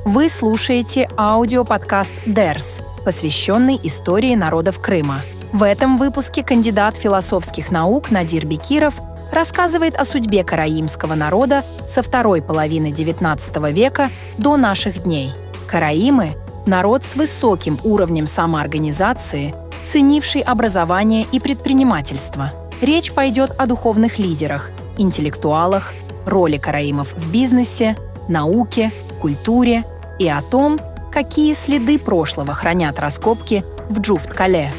Вы слушаете аудиоподкаст «Дерс», посвященный истории народов Крыма. В этом выпуске кандидат философских наук Надир Бекиров рассказывает о судьбе караимского народа со второй половины XIX века до наших дней. Караимы – народ с высоким уровнем самоорганизации, ценивший образование и предпринимательство. Речь пойдет о духовных лидерах, интеллектуалах, роли караимов в бизнесе, науке, культуре и о том, какие следы прошлого хранят раскопки в Джуфт-Кале.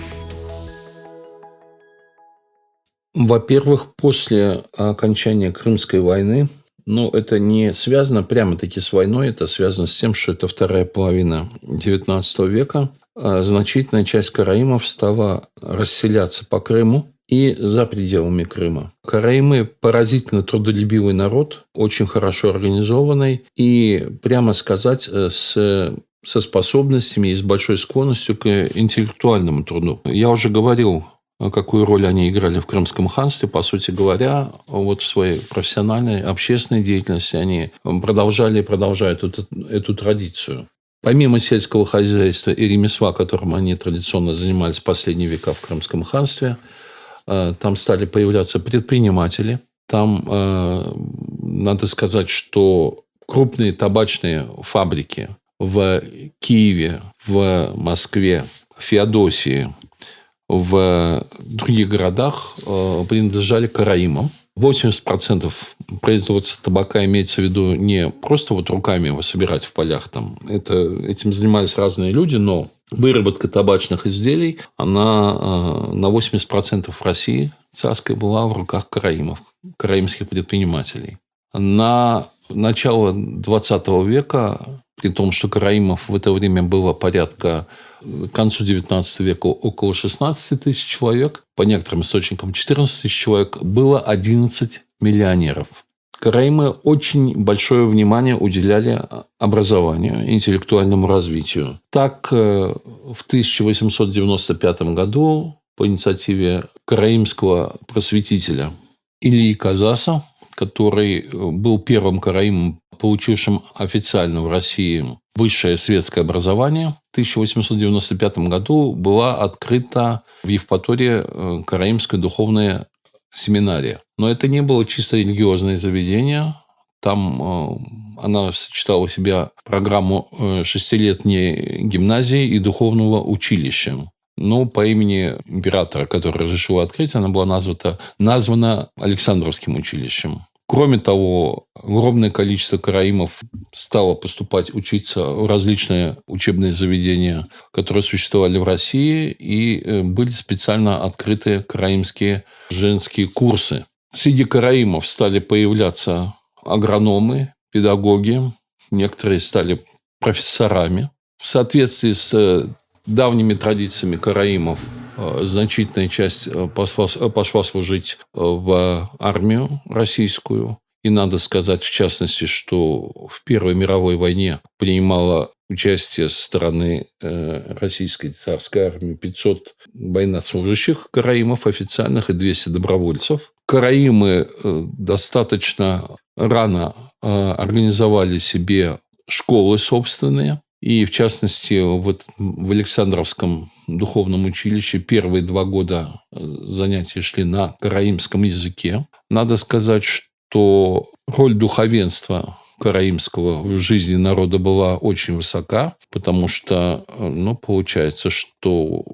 Во-первых, после окончания Крымской войны, это не связано прямо-таки с войной, это связано с тем, что это вторая половина XIX века, значительная часть караимов стала расселяться по Крыму и за пределами Крыма. Караимы – поразительно трудолюбивый народ, очень хорошо организованный и, прямо сказать, со способностями и с большой склонностью к интеллектуальному труду. Я уже говорил, какую роль они играли в Крымском ханстве. По сути говоря, в своей профессиональной, общественной деятельности они продолжали и продолжают эту традицию. Помимо сельского хозяйства и ремесла, которым они традиционно занимались в последние века в Крымском ханстве, там стали появляться предприниматели. Там, надо сказать, что крупные табачные фабрики в Киеве, в Москве, в Феодосии, в других городах принадлежали караимам. 80% производства табака имеется в виду не просто руками его собирать в полях. Этим занимались разные люди, но выработка табачных изделий, она на 80% в России царской была в руках караимов, караимских предпринимателей. На начало XX века, при том, что караимов в это время было порядка, к концу XIX века около 16 тысяч человек, по некоторым источникам 14 тысяч человек, было 11 миллионеров. Караимы очень большое внимание уделяли образованию, интеллектуальному развитию. Так, в 1895 году по инициативе караимского просветителя Ильи Казаса, который был первым караимом, получившим официально в России высшее светское образование, в 1895 году была открыта в Евпатории караимская духовная семинария. Но это не было чисто религиозное заведение. Там она сочетала в себя программу 6-летней гимназии и духовного училища. Но по имени императора, который разрешил открыть, она была названа Александровским училищем. Кроме того, огромное количество караимов стало поступать учиться в различные учебные заведения, которые существовали в России, и были специально открыты караимские женские курсы. Среди караимов стали появляться агрономы, педагоги, некоторые стали профессорами. В соответствии с давними традициями караимов значительная часть пошла служить в армию российскую. И надо сказать, в частности, что в Первой мировой войне принимало участие со стороны российской царской армии 500 военнослужащих караимов официальных и 200 добровольцев. Караимы достаточно рано организовали себе школы собственные. И, в частности, в Александровском духовном училище первые 2 года занятия шли на караимском языке. Надо сказать, что роль духовенства караимского в жизни народа была очень высока, потому что, получается, что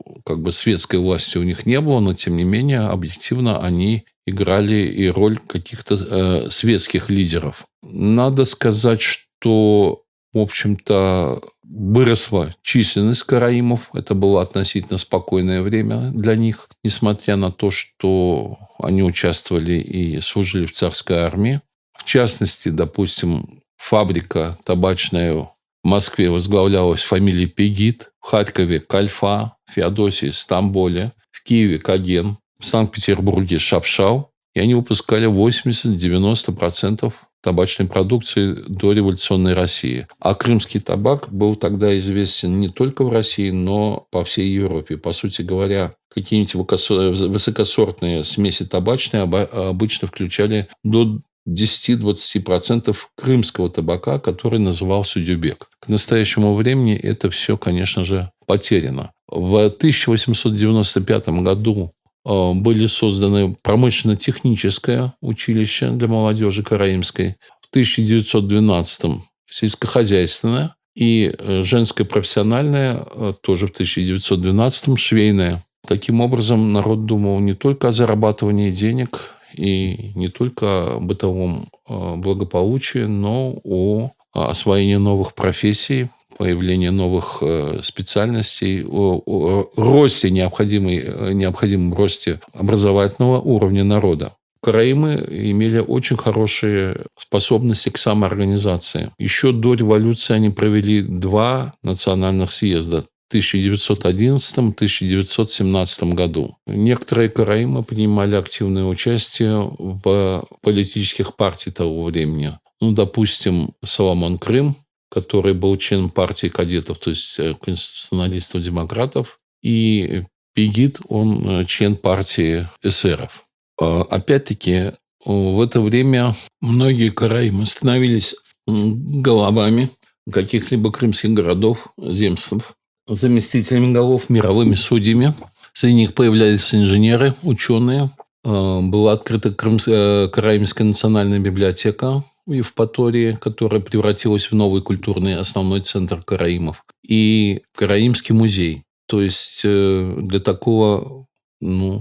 светской власти у них не было, но, тем не менее, объективно они играли и роль каких-то светских лидеров. Надо сказать, что в общем-то, выросла численность караимов. Это было относительно спокойное время для них, несмотря на то, что они участвовали и служили в царской армии. В частности, допустим, фабрика табачная в Москве возглавлялась фамилией Пегид, в Харькове – Кальфа, в Феодосии – Стамболе, в Киеве – Каген, в Санкт-Петербурге – Шапшал. И они выпускали 80-90% табачной продукции дореволюционной России. А крымский табак был тогда известен не только в России, но по всей Европе. По сути говоря, какие-нибудь высокосортные смеси табачные обычно включали до 10-20% крымского табака, который назывался дюбек. К настоящему времени это все, конечно же, потеряно. В 1895 году были созданы промышленно-техническое училище для молодежи караимской, в 1912 сельскохозяйственное и женское профессиональное тоже в 1912 швейное. Таким образом, народ думал не только о зарабатывании денег и не только о бытовом благополучии, но о освоении новых профессий, появлении новых специальностей, о росте, необходимом росте образовательного уровня народа. Караимы имели очень хорошие способности к самоорганизации. Еще до революции они провели 2 национальных съезда в 1911-1917 году. Некоторые караимы принимали активное участие в политических партиях того времени. Допустим, Соломон Крым, который был членом партии кадетов, то есть конституционалистов-демократов, и Пегид, он член партии эсеров. Опять-таки, в это время многие караимы становились головами каких-либо крымских городов, земств, заместителями голов, мировыми судьями. Среди них появлялись инженеры, ученые. Была открыта Караимская национальная библиотека в Евпатории, которая превратилась в новый культурный основной центр караимов. И Караимский музей. То есть для такого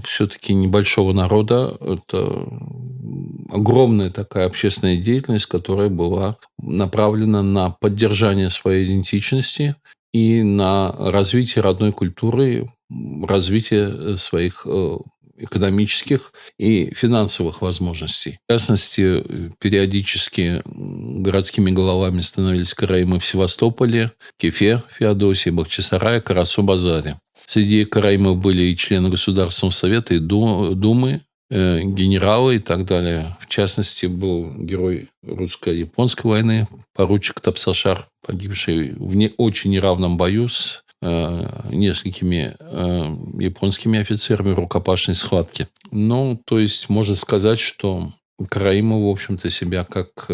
все-таки небольшого народа это огромная такая общественная деятельность, которая была направлена на поддержание своей идентичности и на развитие родной культуры, развитие своих экономических и финансовых возможностей. В частности, периодически городскими головами становились караимы в Севастополе, Кефе, Феодосии, Бахчисарае, Карасу-Базаре. Среди караимов были и члены Государственного совета, и Думы, генералы и так далее. В частности, был герой русско-японской войны, поручик Тапсашар, погибший в очень неравном бою с несколькими японскими офицерами в рукопашной схватке. То есть, можно сказать, что караимы, в общем-то, себя как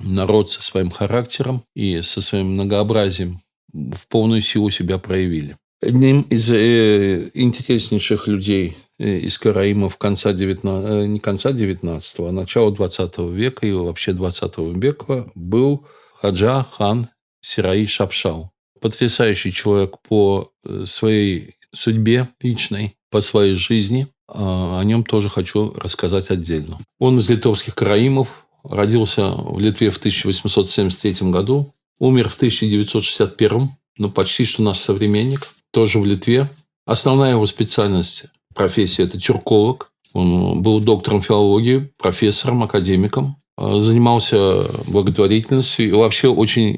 народ со своим характером и со своим многообразием в полную силу себя проявили. Одним из интереснейших людей из караимов не конца 19-го, а начала 20 века и вообще 20 века был Хаджа хан Сираи Шапшал. Потрясающий человек по своей судьбе личной, по своей жизни. О нем тоже хочу рассказать отдельно. Он из литовских караимов, родился в Литве в 1873 году, умер в 1961, почти что наш современник, тоже в Литве. Основная его специальность, профессия – это тюрколог. Он был доктором филологии, профессором, академиком. Занимался благотворительностью и вообще очень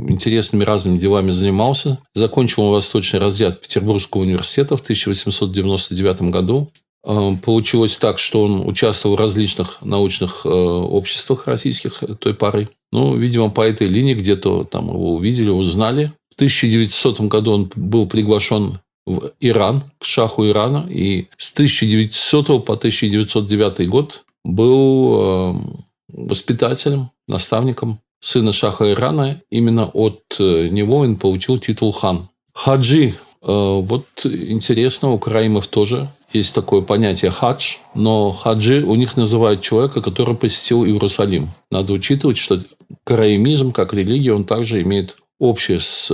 интересными разными делами занимался. Закончил восточный разряд Петербургского университета в 1899 году. Получилось так, что он участвовал в различных научных обществах российских той поры. Видимо, по этой линии где-то там его увидели, узнали. В 1900 году он был приглашен в Иран, к шаху Ирана. И с 1900 по 1909 год был воспитателем, наставником сына шаха Ирана. Именно от него он получил титул хан. Хаджи. Интересно, у караимов тоже есть такое понятие хадж. Но хаджи у них называют человека, который посетил Иерусалим. Надо учитывать, что караимизм, как религия, он также имеет общее с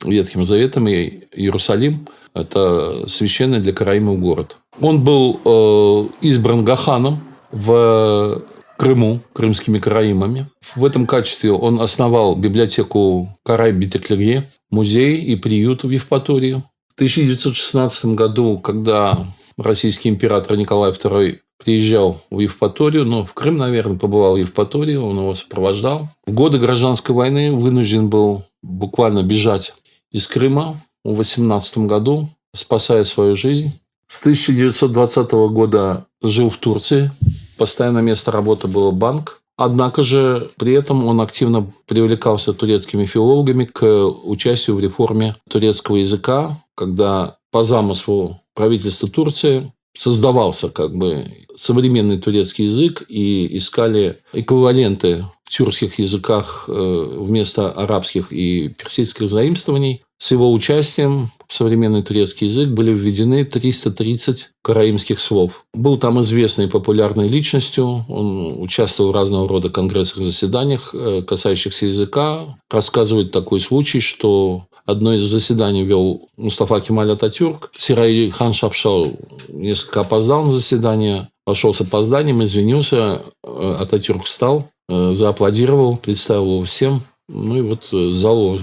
Ветхим Заветом. И Иерусалим – это священный для караимов город. Он был избран гаханом в Крыму, крымскими караимами. В этом качестве он основал библиотеку Карай-Битеклерье, музей и приют в Евпатории. В 1916 году, когда российский император Николай II приезжал в Евпаторию, в Крым, наверное, побывал в Евпатории, он его сопровождал. В годы гражданской войны вынужден был буквально бежать из Крыма в 18 году, спасая свою жизнь. С 1920 года жил в Турции. Постоянное место работы было банк. Однако же при этом он активно привлекался турецкими филологами к участию в реформе турецкого языка, когда по замыслу правительства Турции создавался как бы современный турецкий язык и искали эквиваленты в тюркских языках вместо арабских и персидских заимствований. С его участием в современный турецкий язык были введены 330 караимских слов. Был там известной популярной личностью, он участвовал в разного рода конгрессах, заседаниях, касающихся языка. Рассказывает такой случай, что одно из заседаний вел Мустафа Кемаль Ататюрк. Сирай хан Шапшал несколько опоздал на заседание, вошел с опозданием, извинился. Ататюрк встал, зааплодировал, представил его всем. Ну и вот зал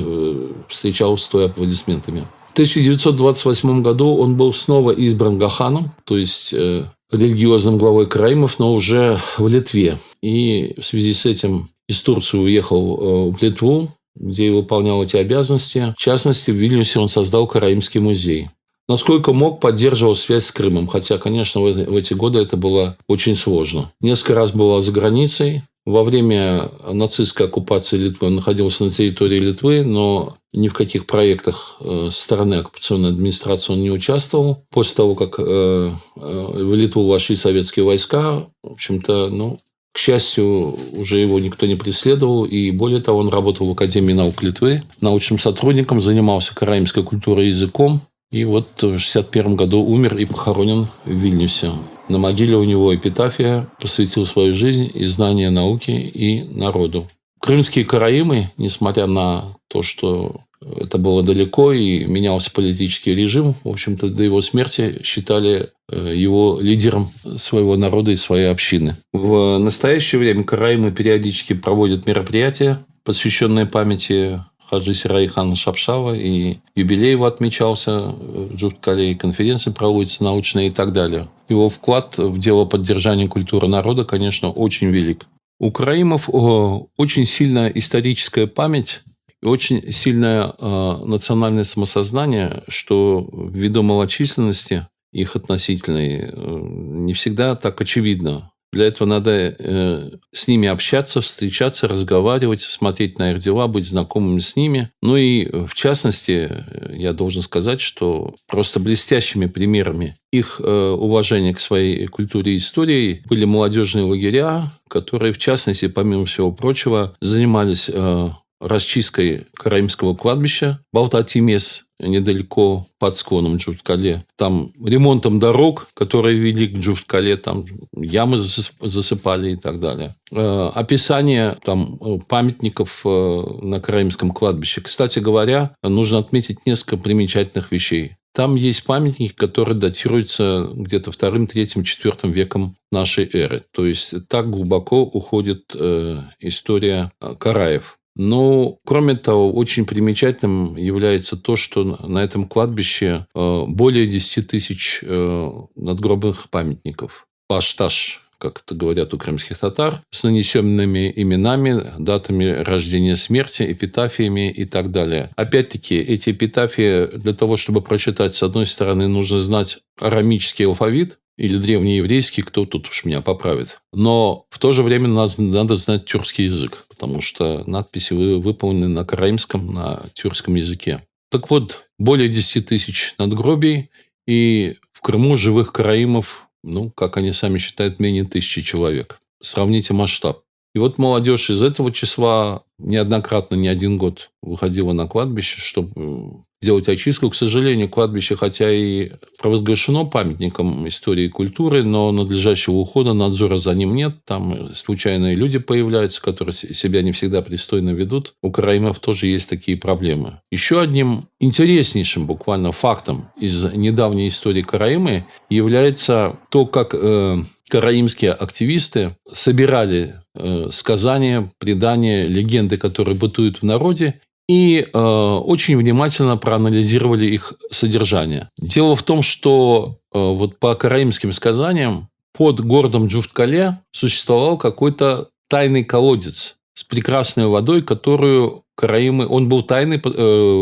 встречал стоя аплодисментами. В 1928 году он был снова избран Гаханом, то есть религиозным главой караимов, но уже в Литве. И в связи с этим из Турции уехал в Литву, где выполнял эти обязанности. В частности, в Вильнюсе он создал Караимский музей. Насколько мог, поддерживал связь с Крымом, хотя, конечно, в эти годы это было очень сложно. Несколько раз бывал за границей. Во время нацистской оккупации Литвы он находился на территории Литвы, но ни в каких проектах со стороны оккупационной администрации он не участвовал. После того, как в Литву вошли советские войска, в общем-то, к счастью, уже его никто не преследовал. И более того, он работал в Академии наук Литвы, научным сотрудником, занимался караимской культурой и языком. И вот в 1961 году умер и похоронен в Вильнюсе. На могиле у него эпитафия: посвятил свою жизнь и знания науки и народу. Крымские караимы, несмотря на то, что это было далеко и менялся политический режим, в общем-то, до его смерти считали его лидером своего народа и своей общины. В настоящее время караимы периодически проводят мероприятия, посвященные памяти Хаджи Сирай хана Шапшала, и юбилей его отмечался в Джуфт-Кале, и конференции проводятся научные и так далее. Его вклад в дело поддержания культуры народа, конечно, очень велик. У караимов очень сильная историческая память и очень сильное национальное самосознание, что ввиду малочисленности их относительной не всегда так очевидно. Для этого надо с ними общаться, встречаться, разговаривать, смотреть на их дела, быть знакомыми с ними. Ну и, в частности, я должен сказать, что просто блестящими примерами их уважения к своей культуре и истории были молодежные лагеря, которые, в частности, помимо всего прочего, занимались расчисткой караимского кладбища Балтатимес, недалеко под склоном Джуфт-Кале. Там ремонтом дорог, которые вели к Джуфт-Кале, там ямы засыпали и так далее. Описание там памятников на караимском кладбище. Кстати говоря, нужно отметить несколько примечательных вещей. Там есть памятники, которые датируются где-то 2, 3, 4 веком нашей эры. То есть так глубоко уходит история караев. Но, кроме того, очень примечательным является то, что на этом кладбище более 10 тысяч надгробных памятников. Пашташ, как это говорят у крымских татар, с нанесенными именами, датами рождения, смерти, эпитафиями и так далее. Опять-таки, эти эпитафии для того, чтобы прочитать, с одной стороны, нужно знать арамический алфавит, или древнееврейский, кто тут уж меня поправит. Но в то же время надо знать тюркский язык, потому что надписи выполнены на караимском, на тюркском языке. Так вот, более 10 тысяч надгробий, и в Крыму живых караимов, как они сами считают, менее 1000 человек. Сравните масштаб. И вот молодежь из этого числа неоднократно, не один год выходила на кладбище, чтобы делать очистку. К сожалению, кладбище, хотя и провозглашено памятником истории и культуры, но надлежащего ухода, надзора за ним нет. Там случайные люди появляются, которые себя не всегда пристойно ведут. У караимов тоже есть такие проблемы. Еще одним интереснейшим буквально фактом из недавней истории Караимы является то, как караимские активисты собирали сказания, предания, легенды, которые бытуют в народе, и очень внимательно проанализировали их содержание. Дело в том, что вот по караимским сказаниям под городом Джуфт-Кале существовал какой-то тайный колодец с прекрасной водой, которую караимы... Он был тайный,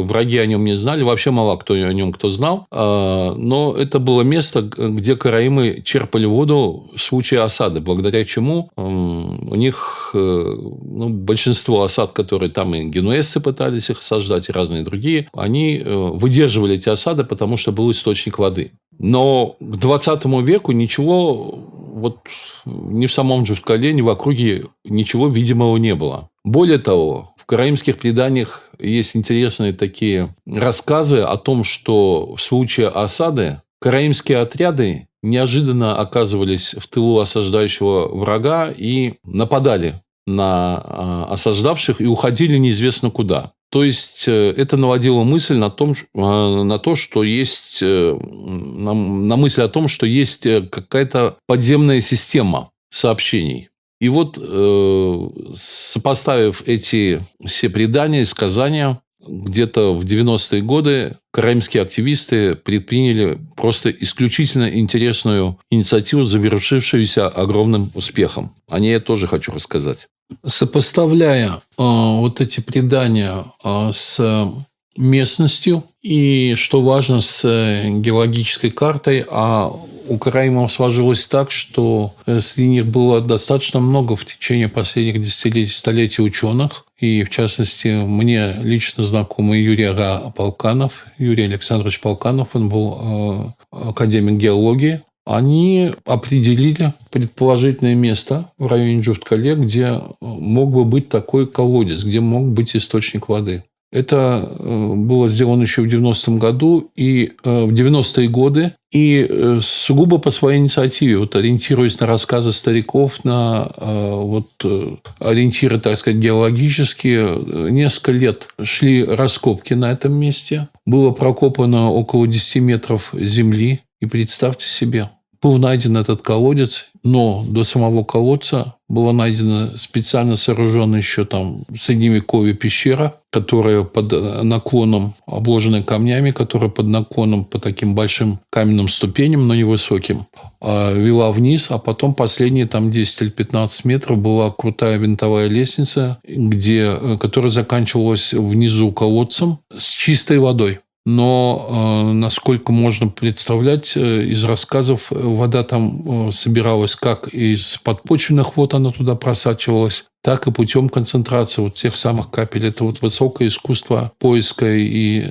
враги о нем не знали, вообще мало кто о нем знал. Но это было место, где караимы черпали воду в случае осады, благодаря чему у них большинство осад, которые там и генуэзцы пытались их осаждать, и разные другие, они выдерживали эти осады, потому что был источник воды. Но к 20 веку ничего вот ни в самом Джуткале, ни в округе ничего видимого не было. Более того, в караимских преданиях есть интересные такие рассказы о том, что в случае осады караимские отряды неожиданно оказывались в тылу осаждающего врага и нападали на осаждавших и уходили неизвестно куда. То есть это наводило мысль на то, что есть, на мысль о том, что есть какая-то подземная система сообщений. И вот, сопоставив эти все предания и сказания, где-то в 90-е годы караимские активисты предприняли просто исключительно интересную инициативу, завершившуюся огромным успехом. О ней я тоже хочу рассказать. Сопоставляя вот эти предания с местностью и, что важно, с геологической картой, а у караимов сложилось так, что среди них было достаточно много в течение последних десятилетий, столетий ученых, и, в частности, мне лично знакомый Юрий Полканов, Юрий Александрович Полканов, он был академик геологии. Они определили предположительное место в районе Джуткале, где мог бы быть такой колодец, где мог быть источник воды. Это было сделано еще в 90-м году и в 90-е годы. И сугубо по своей инициативе, вот ориентируясь на рассказы стариков, на ориентиры, так сказать, геологические, несколько лет шли раскопки на этом месте. Было прокопано около 10 метров земли. И представьте себе, был найден этот колодец, но до самого колодца была найдена специально сооруженная еще там в Средневековье пещера, которая под наклоном, обложенная камнями, которая под наклоном по таким большим каменным ступеням, но невысоким, вела вниз, а потом последние там 10 или 15 метров была крутая винтовая лестница, которая заканчивалась внизу колодцем с чистой водой. Но, насколько можно представлять из рассказов, вода там собиралась как из подпочвенных вод, она туда просачивалась, так и путем концентрации вот тех самых капель. Это вот высокое искусство поиска и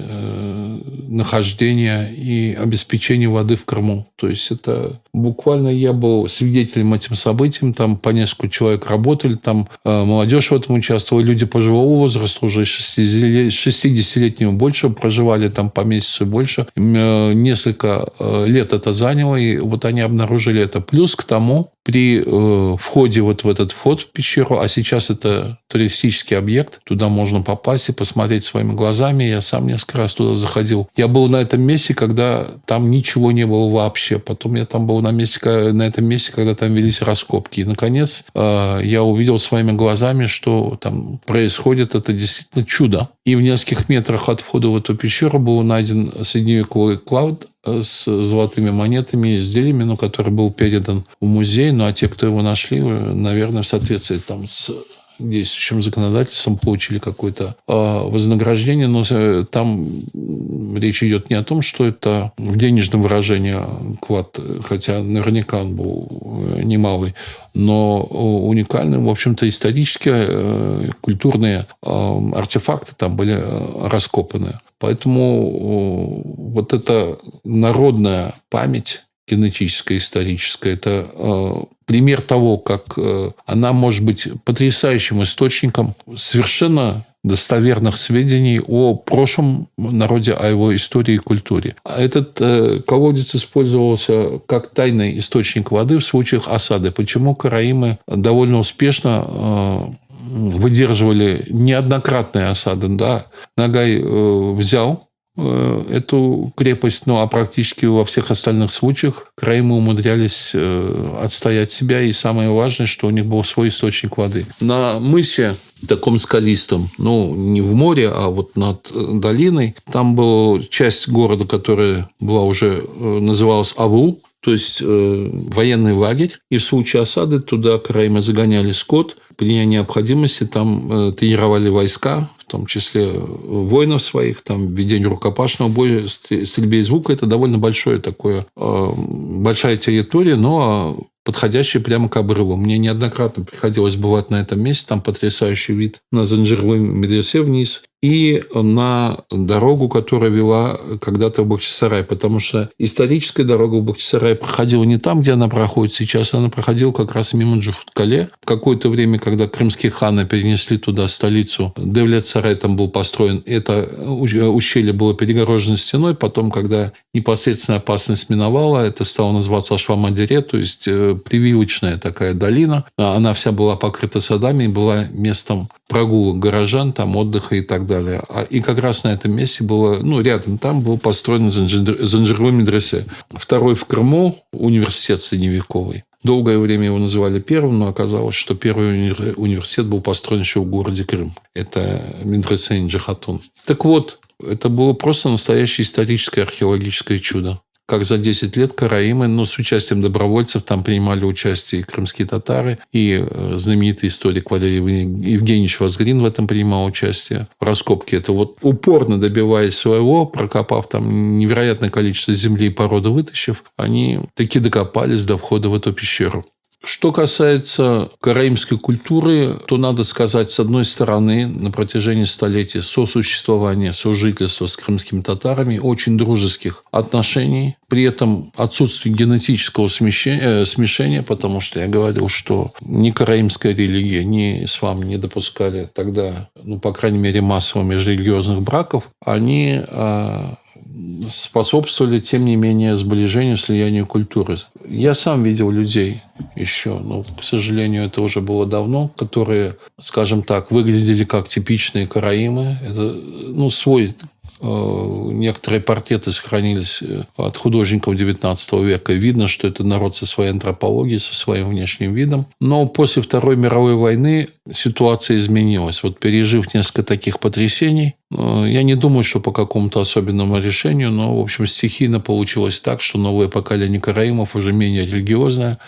нахождения и обеспечения воды в Крыму. То есть это буквально я был свидетелем этим событиям. Там по несколько человек работали, там молодежь в этом участвовала, люди пожилого возраста, уже 60-летнего больше, проживали там по месяцу больше. Несколько лет это заняло, и вот они обнаружили это. Плюс к тому, при входе вот в этот вход в пещеру, а сейчас это туристический объект, туда можно попасть и посмотреть своими глазами. Я сам несколько раз туда заходил. Я был на этом месте, когда там ничего не было вообще. Потом я там был на этом месте, когда там велись раскопки. И, наконец, я увидел своими глазами, что там происходит. Это действительно чудо. И в нескольких метрах от входа в эту пещеру был найден средневековый клад с золотыми монетами и изделиями, который был передан в музей. Ну, а те, кто его нашли, наверное, в соответствии там с действующим законодательством, получили какое-то вознаграждение. Но там речь идет не о том, что это в денежном выражении клад, хотя наверняка он был немалый, но уникальные, в общем-то, исторические, культурные артефакты там были раскопаны. Поэтому вот эта народная память генетическая, историческая, это пример того, как она может быть потрясающим источником совершенно достоверных сведений о прошлом народе, о его истории и культуре. А этот колодец использовался как тайный источник воды в случаях осады. Почему караимы довольно успешно выдерживали неоднократные осады? Да, Нагай взял эту крепость, а практически во всех остальных случаях караимы умудрялись отстоять себя. И самое важное, что у них был свой источник воды. На мысе таком скалистом, не в море, а вот над долиной, там была часть города, которая была уже называлась Авул, то есть военный лагерь. И в случае осады туда караимы загоняли скот. При необходимости там тренировали войска, в том числе воинов своих, там ведение рукопашного боя, стрельбе из лука. Это довольно большая территория, но подходящая прямо к обрыву. Мне неоднократно приходилось бывать на этом месте. Там потрясающий вид на Занжирлы медресе вниз. и на дорогу, которая вела когда-то в Бахчисарай. Потому что историческая дорога в Бахчисарай проходила не там, где она проходит сейчас, она проходила как раз мимо Джуфуткале. В какое-то время, когда крымские ханы перенесли туда столицу, Девлет-Сарай там был построен, это ущелье было перегорожено стеной. Потом, когда непосредственная опасность миновала, это стало называться Ашвамадире, то есть прививочная такая долина. Она вся была покрыта садами и была местом прогулок горожан, там отдыха и так далее. И как раз на этом месте было, рядом там был построен Занжирлы медресе. Второй в Крыму университет средневековый. Долгое время его называли первым, но оказалось, что первый университет был построен еще в городе Крым. Это медресе Инджи-Хатун. Так вот, это было просто настоящее историческое археологическое чудо. Как за 10 лет караимы, с участием добровольцев, там принимали участие и крымские татары, и знаменитый историк Валерий Евгеньевич Возгрин в этом принимал участие. В раскопке это упорно добиваясь своего, прокопав там невероятное количество земли и породы вытащив, они таки докопались до входа в эту пещеру. Что касается караимской культуры, то надо сказать, с одной стороны, на протяжении столетий сосуществования, сожительства с крымскими татарами, очень дружеских отношений, при этом отсутствие генетического смешения, потому что я говорил, что ни караимская религия, ни ислам не допускали тогда, по крайней мере, массово межрелигиозных браков, они способствовали, тем не менее, сближению, слиянию культуры. Я сам видел людей еще, к сожалению, это уже было давно, которые, скажем так, выглядели как типичные караимы. Это, свой некоторые портреты сохранились от художников XIX века. Видно, что это народ со своей антропологией, со своим внешним видом. Но после Второй мировой войны ситуация изменилась. Пережив несколько таких потрясений, я не думаю, что по какому-то особенному решению, но, в общем, стихийно получилось так, что новое поколение караимов, уже менее религиозное,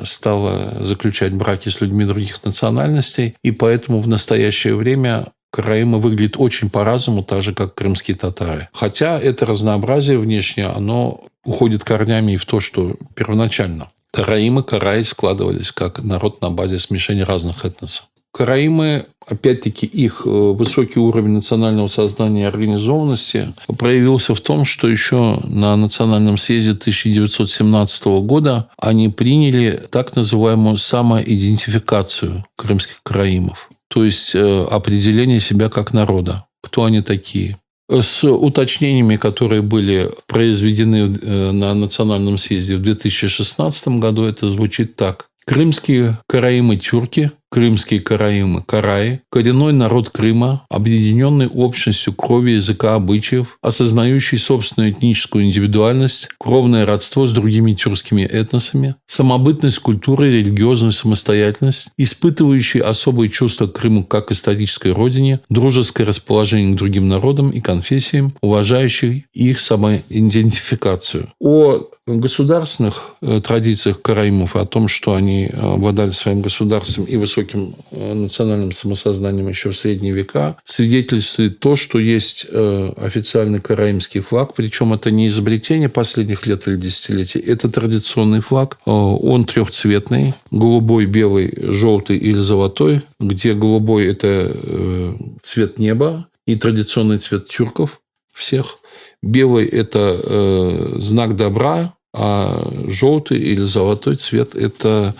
стало заключать браки с людьми других национальностей. И поэтому в настоящее время караимы выглядят очень по-разному, так же, как крымские татары. Хотя это разнообразие внешнее, оно уходит корнями и в то, что первоначально караимы, караи складывались как народ на базе смешения разных этносов. Караимы, опять-таки, их высокий уровень национального сознания и организованности проявился в том, что еще на Национальном съезде 1917 года они приняли так называемую самоидентификацию крымских караимов. То есть определение себя как народа. Кто они такие? С уточнениями, которые были произведены на Национальном съезде в 2016 году, это звучит так. Крымские караимы – тюрки, крымские караимы – караи, коренной народ Крыма, объединенный общностью крови, языка, обычаев, осознающий собственную этническую индивидуальность, кровное родство с другими тюркскими этносами, самобытность культуры, религиозную самостоятельность, испытывающий особые чувства к Крыму как исторической родине, дружеское расположение к другим народам и конфессиям, уважающий их самоидентификацию. О государственных традициях караимов, о том, что они обладали своим государством и высоким национальным самосознанием еще в средние века, свидетельствует то, что есть официальный караимский флаг, причем это не изобретение последних лет или десятилетий, это традиционный флаг. Он трехцветный, голубой, белый, желтый или золотой, где голубой – это цвет неба и традиционный цвет тюрков всех. Белый – это знак добра, а желтый или золотой цвет – это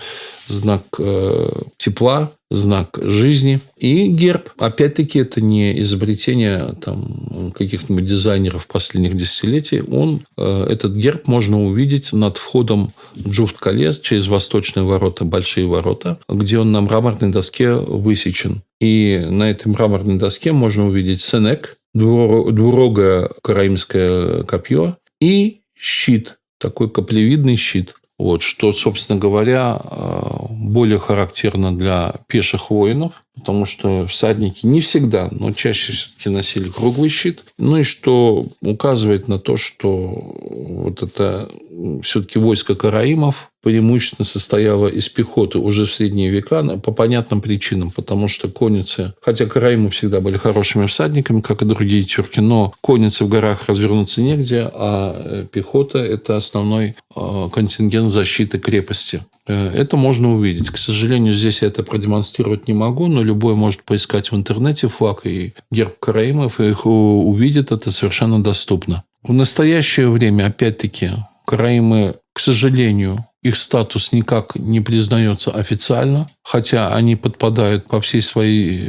знак тепла, знак жизни. И герб, опять-таки, это не изобретение каких-нибудь дизайнеров последних десятилетий. Этот герб можно увидеть над входом в Джуфт-Кале через восточные ворота, большие ворота, где он на мраморной доске высечен. И на этой мраморной доске можно увидеть сенек, двурогое караимское копье и щит, такой каплевидный щит. Что, собственно говоря, более характерно для пеших воинов, потому что всадники не всегда, но чаще все-таки носили круглый щит. И что указывает на то, что это все-таки войско караимов преимущественно состояла из пехоты уже в средние века по понятным причинам, потому что конницы, хотя караимы всегда были хорошими всадниками, как и другие тюрки, но конницы в горах развернуться негде, а пехота – это основной контингент защиты крепости. Это можно увидеть. К сожалению, здесь я это продемонстрировать не могу, но любой может поискать в интернете флаг и герб караимов, и их увидит, это совершенно доступно. В настоящее время, опять-таки, караимы, к сожалению, их статус никак не признается официально, хотя они подпадают по всей своей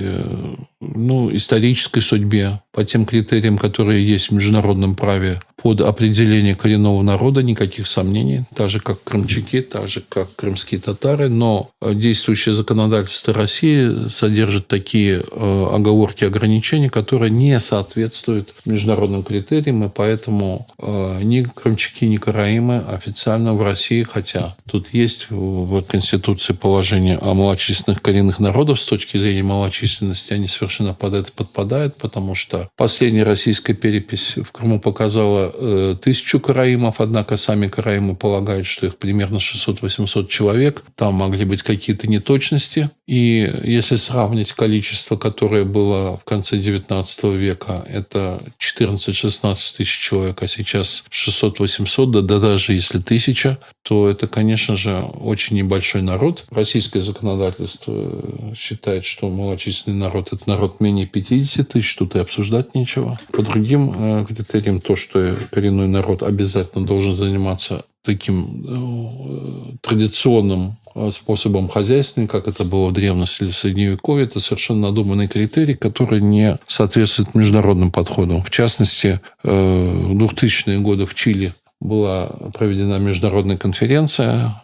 исторической судьбе, по тем критериям, которые есть в международном праве, под определение коренного народа, никаких сомнений, так же, как крымчаки, так же, как крымские татары. Но действующее законодательство России содержит такие оговорки, ограничения, которые не соответствуют международным критериям, и поэтому ни крымчаки, ни караимы официально в России, хотя тут есть в Конституции положение о малочисленных коренных народов, с точки зрения малочисленности они совершенно под это подпадают, потому что последняя российская перепись в Крыму показала 1000 караимов, однако сами караимы полагают, что их примерно 600-800 человек. Там могли быть какие-то неточности. И если сравнить количество, которое было в конце XIX века, это 14-16 тысяч человек, а сейчас 600-800, да даже если 1000, то это, конечно же, очень небольшой народ. Российское законодательство считает, что малочисленный народ – это народ менее 50 тысяч, тут и обсуждать нечего. По другим критериям, то, что коренной народ обязательно должен заниматься таким традиционным способом хозяйствования, как это было в древности или в Средневековье, это совершенно надуманный критерий, который не соответствует международным подходам. В частности, в 2000-е годы в Чили была проведена международная конференция,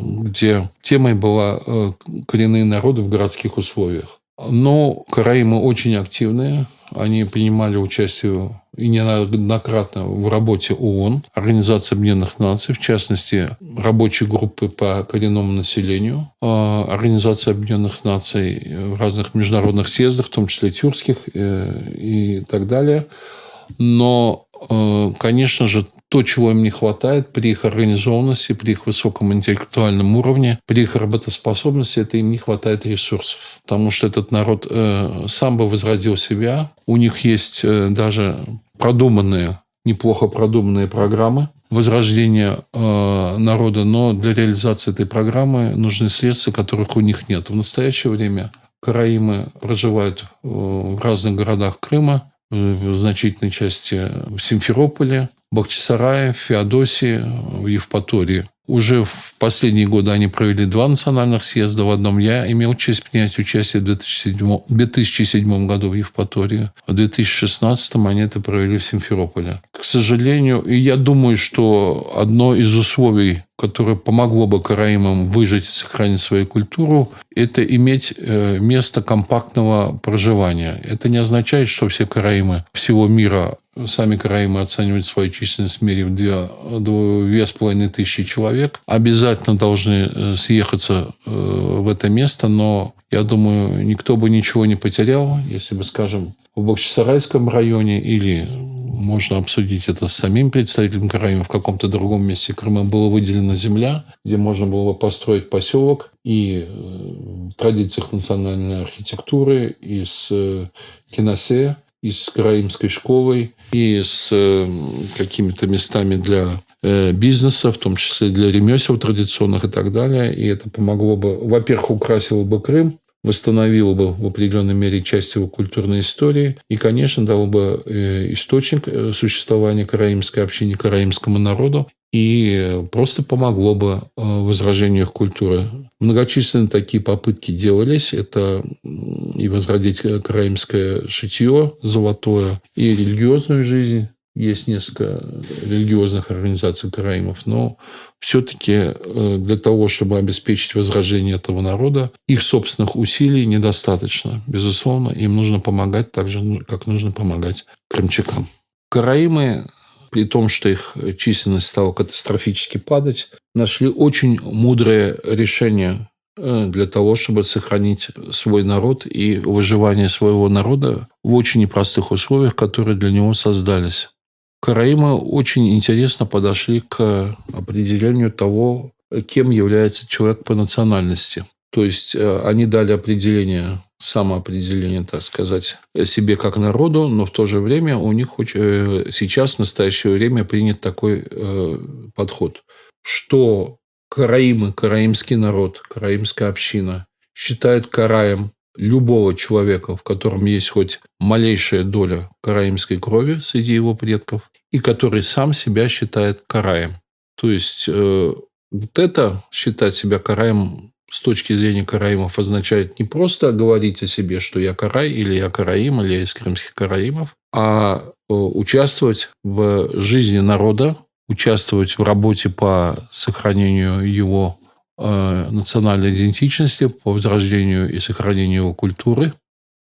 где темой была коренные народы в городских условиях. Но караимы очень активные. Они принимали участие и неоднократно в работе ООН, Организации Объединенных Наций, в частности, рабочей группы по коренному населению, Организации Объединенных Наций в разных международных съездах, в том числе тюркских и так далее. Но, конечно же, то, чего им не хватает при их организованности, при их высоком интеллектуальном уровне, при их работоспособности, это им не хватает ресурсов. Потому что этот народ сам бы возродил себя. У них есть даже неплохо продуманные программы возрождения народа, но для реализации этой программы нужны средства, которых у них нет. В настоящее время караимы проживают в разных городах Крыма, в значительной части в Симферополе, Бахчисарае, в Феодосии, в Евпатории. Уже в последние годы они провели 2 национальных съезда. В одном я имел честь принять участие в 2007 году в Евпатории. В 2016 они это провели в Симферополе. К сожалению, и я думаю, что одно из условий, которое помогло бы караимам выжить и сохранить свою культуру, это иметь место компактного проживания. Это не означает, что все караимы всего мира, сами караимы оценивают свою численность в мире в 2500 человек, обязательно должны съехаться в это место, но я думаю, никто бы ничего не потерял, если бы, скажем, в Бахчисарайском районе или можно обсудить это с самим представителем караимов в каком-то другом месте Крыма была выделена земля, где можно было бы построить поселок и в традициях национальной архитектуры, и с киносе, и с караимской школой, и с какими-то местами для бизнеса, в том числе для ремесел традиционных и так далее. И это помогло бы, во-первых, украсило бы Крым, восстановило бы в определенной мере часть его культурной истории и, конечно, дало бы источник существования караимской общине, караимскому народу и просто помогло бы возрождению их культуры. Многочисленные такие попытки делались. Это и возродить караимское шитье золотое, и религиозную жизнь. Есть несколько религиозных организаций караимов, но все-таки для того, чтобы обеспечить возрождение этого народа, их собственных усилий недостаточно. Безусловно, им нужно помогать так же, как нужно помогать крымчакам. Караимы, при том, что их численность стала катастрофически падать, нашли очень мудрое решение для того, чтобы сохранить свой народ и выживание своего народа в очень непростых условиях, которые для него создались. Караимы очень интересно подошли к определению того, кем является человек по национальности. То есть они дали определение, самоопределение, так сказать, себе как народу, но в то же время у них сейчас, в настоящее время, принят такой подход, что караимы, караимский народ, караимская община считают караем любого человека, в котором есть хоть малейшая доля караимской крови среди его предков, и который сам себя считает караем. То есть вот это считать себя караем с точки зрения караимов означает не просто говорить о себе, что я карай, или я караим, или я из крымских караимов, а участвовать в жизни народа, участвовать в работе по сохранению его национальной идентичности, по возрождению и сохранению его культуры.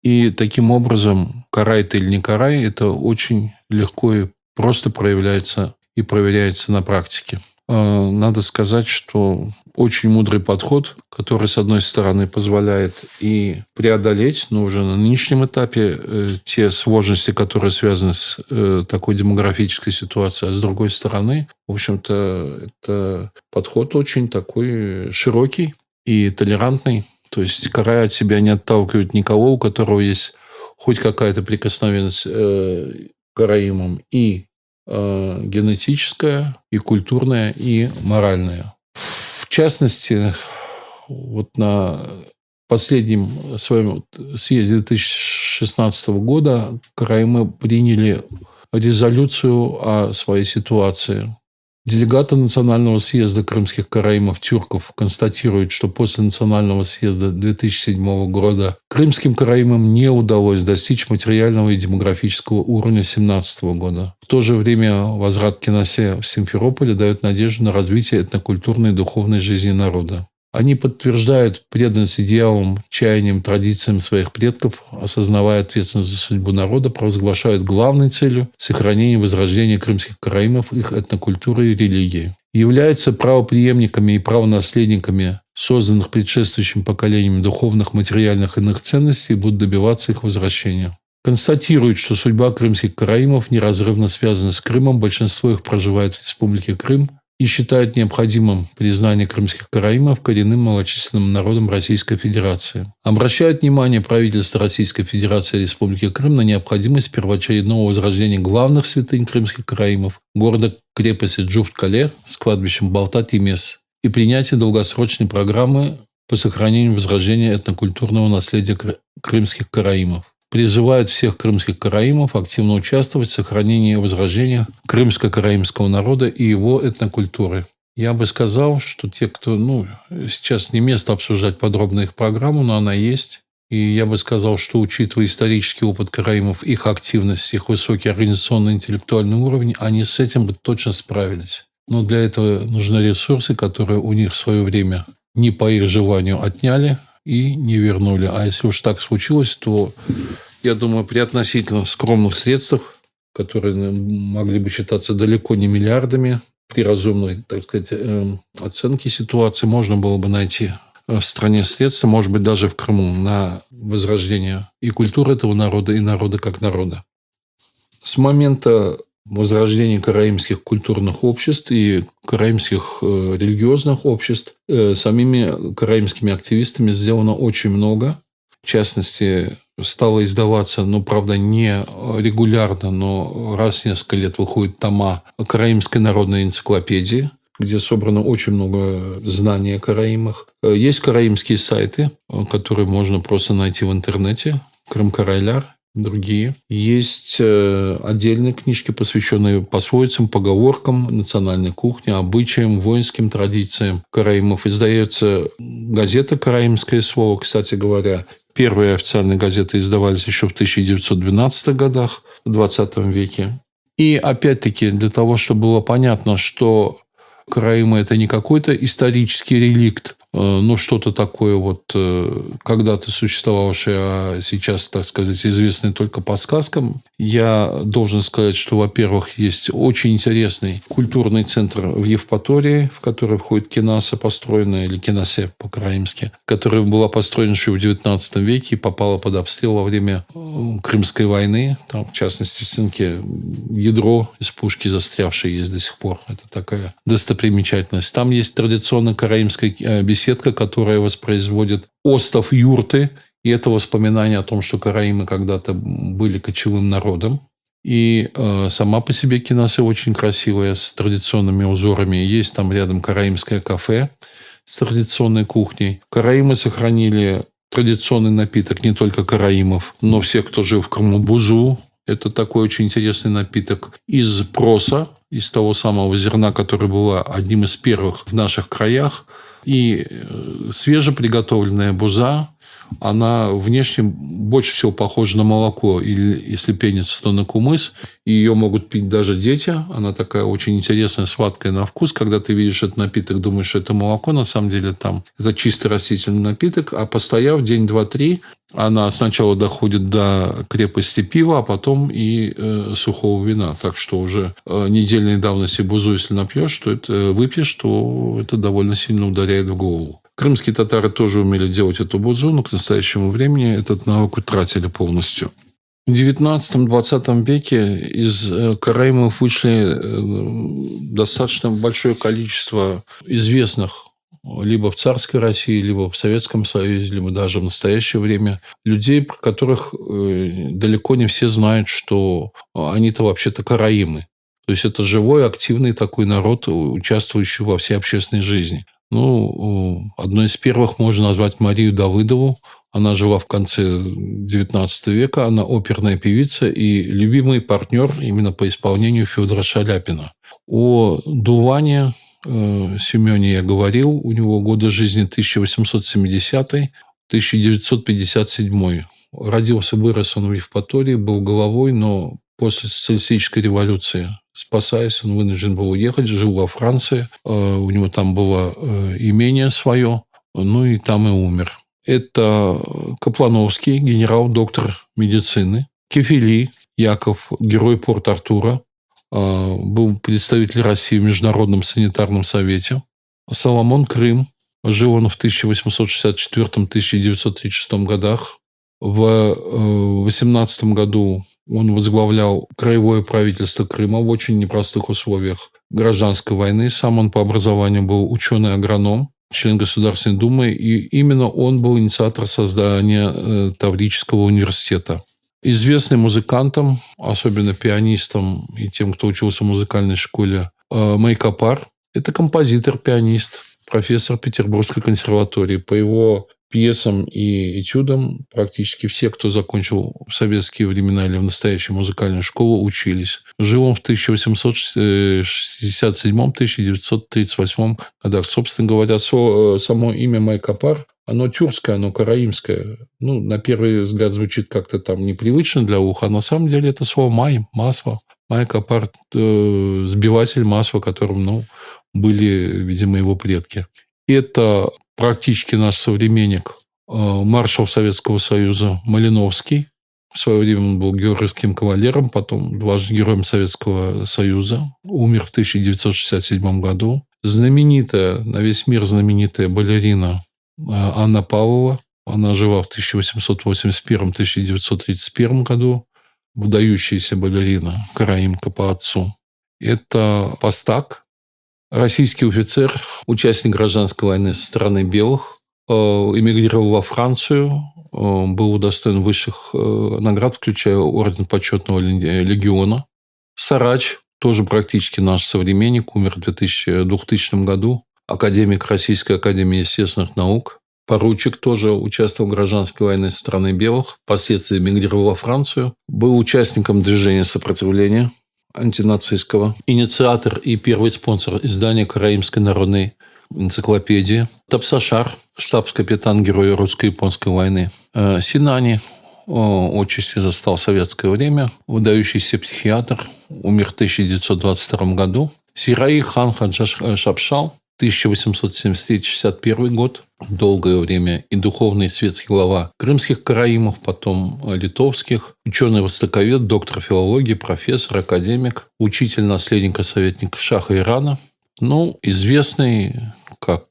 И таким образом, карай ты или не карай, это очень легко и просто проявляется и проверяется на практике. Надо сказать, что очень мудрый подход, который, с одной стороны, позволяет и преодолеть, но уже на нынешнем этапе, те сложности, которые связаны с такой демографической ситуацией, а с другой стороны, в общем-то, это подход очень такой широкий и толерантный. То есть карай от себя не отталкивает никого, у которого есть хоть какая-то прикосновенность к караимам, и генетическая, и культурная, и моральная. В частности, вот на последнем своем съезде 2016 года караимы приняли резолюцию о своей ситуации. Делегаты Национального съезда крымских караимов-тюрков констатируют, что после Национального съезда 2007 года крымским караимам не удалось достичь материального и демографического уровня 2017 года. В то же время возврат к Кеносе в Симферополе дает надежду на развитие этнокультурной и духовной жизни народа. Они подтверждают преданность идеалам, чаяниям, традициям своих предков, осознавая ответственность за судьбу народа, провозглашают главной целью сохранение и возрождение крымских караимов, их этнокультуры и религии. Являются правопреемниками и правонаследниками созданных предшествующим поколениям духовных, материальных и иных ценностей и будут добиваться их возвращения. Констатируют, что судьба крымских караимов неразрывно связана с Крымом, большинство их проживает в Республике Крым, и считают необходимым признание крымских караимов коренным малочисленным народом Российской Федерации. Обращают внимание правительства Российской Федерации и Республики Крым на необходимость первоочередного возрождения главных святынь крымских караимов, города-крепости Джуфт-Кале с кладбищем Балта-Тимес, и принятие долгосрочной программы по сохранению и возрождению этнокультурного наследия крымских караимов. Призывают всех крымских караимов активно участвовать в сохранении и возрождении крымско-караимского народа и его этнокультуры. Я бы сказал, что те, кто... сейчас не место обсуждать подробно их программу, но она есть. И я бы сказал, что, учитывая исторический опыт караимов, их активность, их высокий организационный и интеллектуальный уровень, они с этим бы точно справились. Но для этого нужны ресурсы, которые у них в свое время не по их желанию отняли и не вернули. А если уж так случилось, то, я думаю, при относительно скромных средствах, которые могли бы считаться далеко не миллиардами, при разумной, так сказать, оценке ситуации, можно было бы найти в стране средства, может быть, даже в Крыму, на возрождение и культуры этого народа, и народа как народа. С момента возрождения караимских культурных обществ и караимских религиозных обществ самими караимскими активистами сделано очень много. В частности, стало издаваться, правда, не регулярно, но раз в несколько лет выходят тома Караимской народной энциклопедии, где собрано очень много знаний о караимах. Есть караимские сайты, которые можно просто найти в интернете. Крым-Карайляр, другие. Есть отдельные книжки, посвященные пословицам, поговоркам, национальной кухне, обычаям, воинским традициям караимов. Издается газета «Караимское слово». Кстати говоря, первые официальные газеты издавались еще в 1912 годах, в 20 веке. И опять-таки, для того, чтобы было понятно, что караимы – это не какой-то исторический реликт, ну, что-то такое вот когда-то существовавшее, а сейчас, так сказать, известное только по сказкам. Я должен сказать, что, во-первых, есть очень интересный культурный центр в Евпатории, в который входит Кинаса, построенная, или Кинасе по-караимски, которая была построена еще в XIX веке и попала под обстрел во время Крымской войны. Там, в частности, в стенке ядро из пушки застрявшее есть до сих пор. Это такая достопримечательность. Там есть традиционная караимская беседка, которая воспроизводит остов юрты. И это воспоминание о том, что караимы когда-то были кочевым народом. И сама по себе Кинаса очень красивая, с традиционными узорами. Есть там рядом караимское кафе с традиционной кухней. Караимы сохранили традиционный напиток не только караимов, но всех, кто жил в Крыму, бузу. Это такой очень интересный напиток из проса, из того самого зерна, которое было одним из первых в наших краях. И свежеприготовленная буза, она внешне больше всего похожа на молоко, или если пенится, то на кумыс. И ее могут пить даже дети. Она такая очень интересная, сладкая на вкус. Когда ты видишь этот напиток, думаешь, что это молоко. На самом деле там это чисто растительный напиток. А постояв день, два, три, она сначала доходит до крепости пива, а потом и сухого вина. Так что уже недельной давности бузу, если напьешь, то это выпьешь, то это довольно сильно ударяет в голову. Крымские татары тоже умели делать эту бузу, но к настоящему времени этот навык утратили полностью. В XIX-XX веке из караимов вышли достаточно большое количество известных либо в царской России, либо в Советском Союзе, либо даже в настоящее время людей, про которых далеко не все знают, что они-то вообще-то караимы. То есть это живой, активный такой народ, участвующий во всей общественной жизни. Ну, одной из первых можно назвать Марию Давыдову. Она жила в конце XIX века. Она оперная певица и любимый партнер именно по исполнению Федора Шаляпина. О Дуване Семене я говорил. У него годы жизни 1870-1957. Родился, вырос он в Евпатории, был головой, но после социалистической революции, спасаясь, он вынужден был уехать, жил во Франции. У него там было имение свое, ну и там и умер. Это Каплановский, генерал-доктор медицины. Кефили Яков, герой Порт-Артура, был представитель России в Международном санитарном совете. Соломон Крым. Жил он в 1864-1936 годах. В 18 году он возглавлял краевое правительство Крыма в очень непростых условиях гражданской войны. Сам он по образованию был ученый-агроном, член Государственной Думы, и именно он был инициатор создания Таврического университета. Известный музыкантам, особенно пианистам и тем, кто учился в музыкальной школе, Майкопар. Это композитор-пианист, профессор Петербургской консерватории. По его пьесам и этюдам практически все, кто закончил в советские времена или в настоящую музыкальную школу, учились. Жил он в 1867-1938 годах. Собственно говоря, само имя Майкопар, оно тюркское, оно караимское. Ну, на первый взгляд звучит как-то там непривычно для уха, а на самом деле это слово «май», масло. Майкопар – сбиватель масла, которым, были, видимо, его предки. Это практически наш современник, маршал Советского Союза Малиновский. В свое время он был георгиевским кавалером, потом дважды героем Советского Союза. Умер в 1967 году. Знаменитая, на весь мир знаменитая балерина Анна Павлова. Она жила в 1881-1931 году. Выдающаяся балерина, караимка по отцу. Это Пастак, российский офицер, участник гражданской войны со стороны белых, эмигрировал во Францию, был удостоен высших наград, включая орден почетного легиона. Сарач, тоже практически наш современник, умер в 2000 году, академик Российской академии естественных наук. Поручик тоже участвовал в гражданской войне со стороны белых, впоследствии эмигрировал во Францию, был участником движения сопротивления антинацистского, инициатор и первый спонсор издания Караимской народной энциклопедии. Тапсашар, штабс-капитан героя русско-японской войны. Синани, отчасти застал советское время, выдающийся психиатр, умер в 1922 году. Сираи хан Хаджа Шапшал, 1873-61 год. Долгое время и духовный и светский глава крымских караимов, потом литовских, ученый-востоковед, доктор филологии, профессор, академик, учитель наследника советника шаха Ирана. Известный как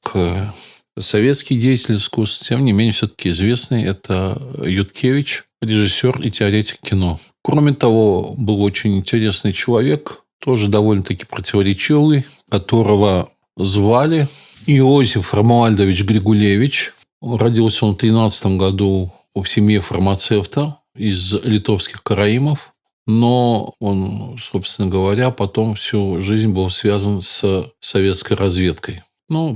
советский деятель искусств, тем не менее, все-таки известный. Это Юткевич, режиссер и теоретик кино. Кроме того, был очень интересный человек, тоже довольно-таки противоречивый, которого звали Иосиф Ромуальдович Григулевич. Родился он в 13 году в семье фармацевта из литовских караимов. Но он, собственно говоря, потом всю жизнь был связан с советской разведкой.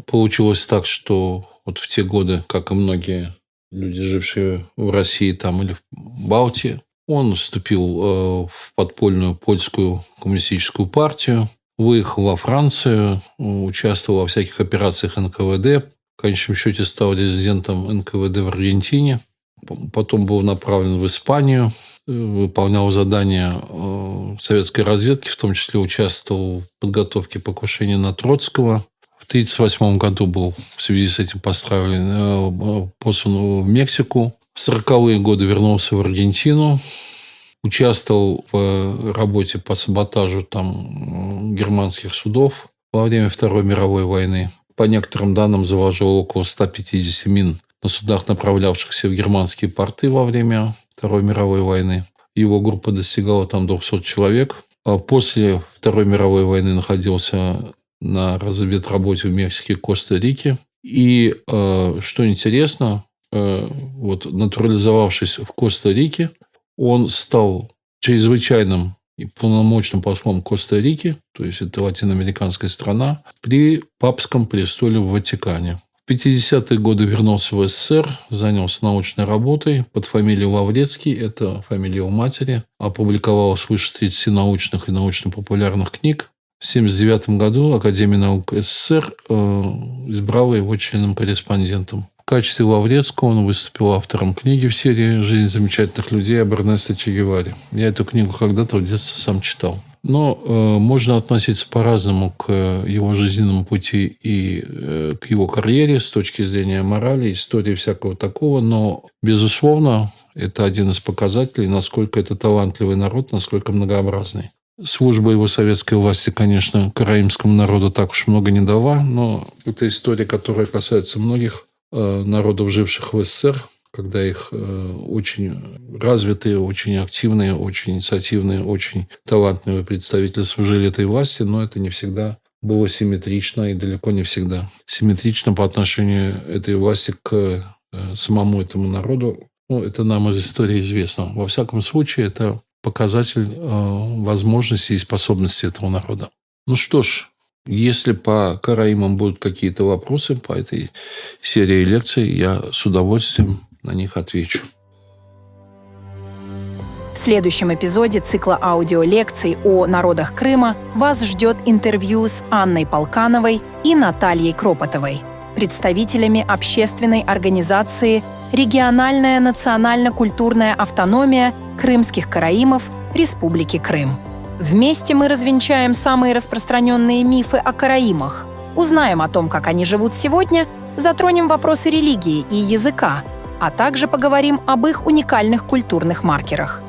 Получилось так, что вот в те годы, как и многие люди, жившие в России там или в Балтии, он вступил в подпольную польскую коммунистическую партию, выехал во Францию, участвовал во всяких операциях НКВД, в конечном счете стал резидентом НКВД в Аргентине, потом был направлен в Испанию, выполнял задания советской разведки, в том числе участвовал в подготовке покушения на Троцкого. В 1938 году был в связи с этим послан в Мексику. В 40-е годы вернулся в Аргентину, участвовал в работе по саботажу там германских судов во время Второй мировой войны. По некоторым данным, заложил около 150 мин на судах, направлявшихся в германские порты во время Второй мировой войны. Его группа достигала там 200 человек. После Второй мировой войны находился на разведработе в Мексике и Коста-Рике. И, что интересно, натурализовавшись в Коста-Рике, он стал чрезвычайным и полномочным послом Коста-Рики, то есть это латиноамериканская страна, при папском престоле в Ватикане. В 50-е годы вернулся в СССР, занялся научной работой под фамилией Лаврецкий, это фамилия его матери, опубликовал свыше 30 научных и научно-популярных книг. В 1979 году Академия наук СССР избрала его членом-корреспондентом. В качестве Лаврецкого он выступил автором книги в серии «Жизнь замечательных людей» об Эрнесто Че Геваре. Я эту книгу когда-то в детстве сам читал. Но можно относиться по-разному к его жизненному пути и к его карьере с точки зрения морали, истории всякого такого. Но, безусловно, это один из показателей, насколько это талантливый народ, насколько многообразный. Служба его советской власти, конечно, караимскому народу так уж много не дала, но это история, которая касается многих народов, живших в СССР, когда их очень развитые, очень активные, очень инициативные, очень талантливые представители служили этой власти, но это не всегда было симметрично и далеко не всегда симметрично по отношению этой власти к самому этому народу. Это нам из истории известно. Во всяком случае, это показатель возможностей и способностей этого народа. Что ж, если по караимам будут какие-то вопросы по этой серии лекций, я с удовольствием на них отвечу. В следующем эпизоде цикла аудиолекций о народах Крыма вас ждет интервью с Анной Полкановой и Натальей Кропотовой, представителями общественной организации «Региональная национально-культурная автономия крымских караимов Республики Крым». Вместе мы развенчаем самые распространенные мифы о караимах, узнаем о том, как они живут сегодня, затронем вопросы религии и языка, а также поговорим об их уникальных культурных маркерах.